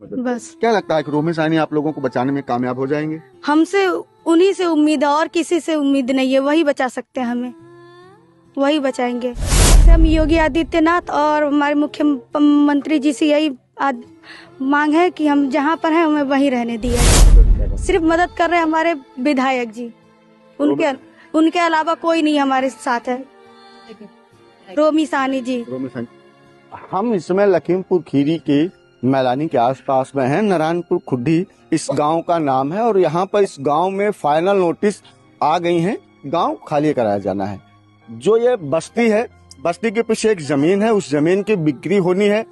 बस। क्या लगता है कि रोमी साहनी आप लोगों को बचाने में कामयाब हो जाएंगे? हमसे उन्हीं से उम्मीद है और किसी से उम्मीद नहीं है, वही बचा सकते हैं हमें, वही बचाएंगे। हम योगी आदित्यनाथ और हमारे मुख्यमंत्री जी से यही मांग है कि हम जहाँ पर हैं हमें वहीं रहने दिया। सिर्फ मदद कर रहे हैं हमारे विधायक जी, उनके अलावा कोई नहीं हमारे साथ है। रोमी साहनी जी। हम इसमें लखीमपुर खीरी के मैलानी के आसपास में हैं। नारायणपुर खुड्डी इस गांव का नाम है और यहाँ पर इस गांव में फाइनल नोटिस आ गई हैं, गांव खाली कराया जाना है। जो ये बस्ती है, बस्ती के पीछे एक जमीन है, उस जमीन की बिक्री होनी है।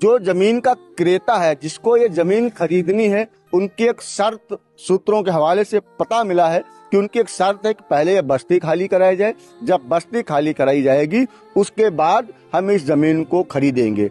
जो जमीन का क्रेता है, जिसको ये जमीन खरीदनी है, उनकी एक शर्त सूत्रों के हवाले से पता मिला है कि उनकी एक शर्त है कि पहले ये बस्ती खाली कराई जाए। जब बस्ती खाली कराई जाएगी उसके बाद हम इस जमीन को खरीदेंगे।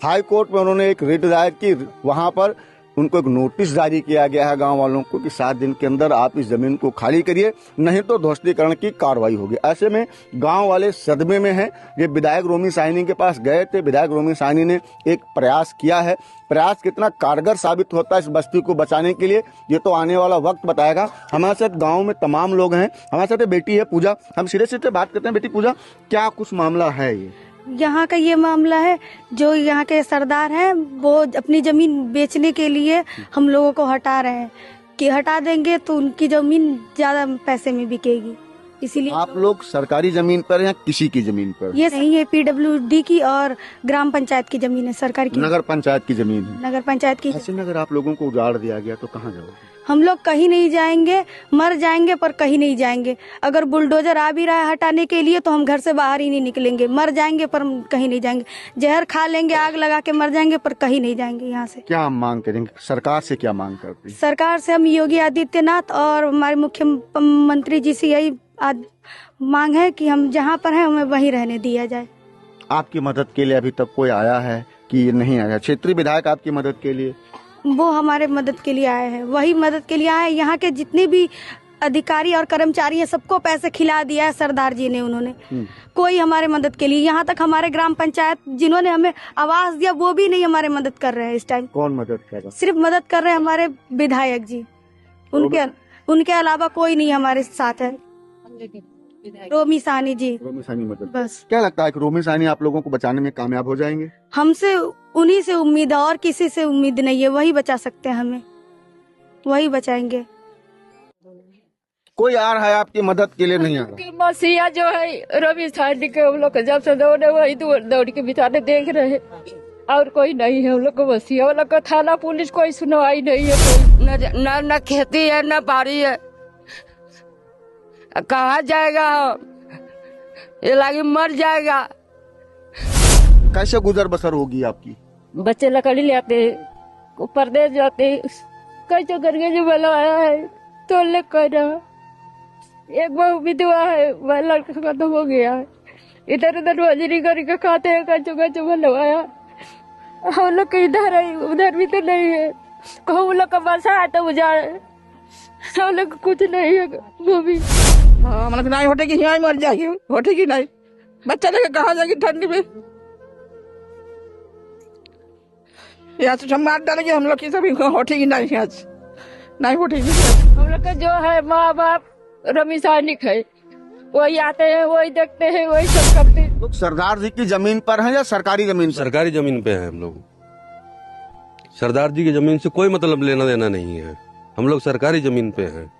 हाई कोर्ट में उन्होंने एक रिट दायर की, वहां पर उनको एक नोटिस जारी किया गया है गांव वालों को कि 7 दिन के अंदर आप इस जमीन को खाली करिए, नहीं तो ध्वस्तीकरण की कार्रवाई होगी। ऐसे में गांव वाले सदमे में हैं। ये विधायक रोमी साहनी के पास गए थे। विधायक रोमी साहनी ने एक प्रयास किया है। प्रयास कितना कारगर साबित होता है इस बस्ती को बचाने के लिए, ये तो आने वाला वक्त बताएगा। हमारे साथ गाँव में तमाम लोग हैं। हमारे साथ बेटी है पूजा। हम सीधे सीधे बात करते हैं। बेटी पूजा, क्या कुछ मामला है? ये यहाँ का ये मामला है, जो यहाँ के सरदार हैं वो अपनी जमीन बेचने के लिए हम लोगों को हटा रहे हैं कि हटा देंगे तो उनकी जमीन ज्यादा पैसे में बिकेगी, इसीलिए। आप लोग सरकारी जमीन पर या किसी की जमीन पर? ये नहीं है, PWD की और ग्राम पंचायत की जमीन है, सरकार की। नगर पंचायत की जमीन है। नगर पंचायत की। ऐसे में अगर आप लोगों को उजाड़ दिया गया तो कहाँ जाओगे? हम लोग कहीं नहीं जाएंगे, मर जाएंगे पर कहीं नहीं जाएंगे। अगर बुलडोजर आ भी रहा है हटाने के लिए तो हम घर से बाहर ही नहीं निकलेंगे। मर जाएंगे पर हम कहीं नहीं जाएंगे। जहर खा लेंगे, आग लगा के मर जाएंगे पर कहीं नहीं जाएंगे यहाँ से। क्या मांग करेंगे? सरकार से क्या मांग करते हैं? सरकार से हम योगी आदित्यनाथ और हमारे मुख्यमंत्री जी से यही मांग है कि हम जहाँ पर हैं हमें वहीं रहने दिया जाए। आपकी मदद के लिए अभी तक कोई आया है कि नहीं आया? क्षेत्रीय विधायक आपकी मदद के लिए? वो हमारे मदद के लिए आए हैं, वही मदद के लिए आए हैं। यहाँ के जितने भी अधिकारी और कर्मचारी हैं सबको पैसे खिला दिया है सरदार जी ने, उन्होंने। कोई हमारे मदद के लिए, यहाँ तक हमारे ग्राम पंचायत जिन्होंने हमें आवास दिया वो भी नहीं हमारे मदद कर रहे हैं इस टाइम। कौन मदद कर रहा? सिर्फ मदद कर रहे हैं हमारे विधायक जी, उनके अलावा कोई नहीं हमारे साथ है। रोमी साहनी जी। रोमी साहनी मदद। बस। क्या लगता है कि रोमी साहनी आप लोगों को बचाने में कामयाब हो जाएंगे? हमसे उन्हीं से उम्मीद है और किसी से उम्मीद नहीं है, वही बचा सकते हैं हमें, वही बचाएंगे। कोई आ रहा है आपकी मदद के लिए? नहीं आ रहा। मसीहा जो है रोमी साहनी के, हम लोग जब से दौड़े वही दौड़ के बिचारे देख रहे हैं, और कोई नहीं है। हम लोग को मसीहा वाला को थाना पुलिस कोई सुनवाई नहीं है। न खेती है न बाड़ी है, कहाँ जाएगा? ये लागे मर जाएगा। कैसे गुजर बसर होगी आपकी? बच्चे लकड़ी ले आते हैं, परदेश जाते हैं, कैसे करके जो बनवाया है तो ले कर रहा। एक बहु विधवा है, वह लड़का खत्म हो गया है, इधर उधर मजूरी करके खाते हैं, कैसे बनवाया। हम लोग के इधर है, उधर भी तो नहीं है। कहूँ लोग का बसा है तो उजाड़, हम लोग कुछ नहीं है वो भी। हाँ, मतलब नहीं होटेगी, यहाँ मर जाएगी, होटेगी नहीं। बच्चा लेके कहाँ जाएगी ठंडी में? यहाँ से मार डालेंगे हम लोग की, सभी होटेगी नहीं, यहाँ से नहीं होटेगी। हम लोग का जो है माँ बाप रोमी साहनी है, वही आते हैं, वही देखते हैं, वही सब करते हैं। लोग सरदार जी की जमीन पर हैं या सरकारी जमीन? सरकारी जमीन पे है हम लोग। सरदार जी की जमीन से कोई मतलब लेना देना नहीं है, हम लोग सरकारी जमीन पे हैं।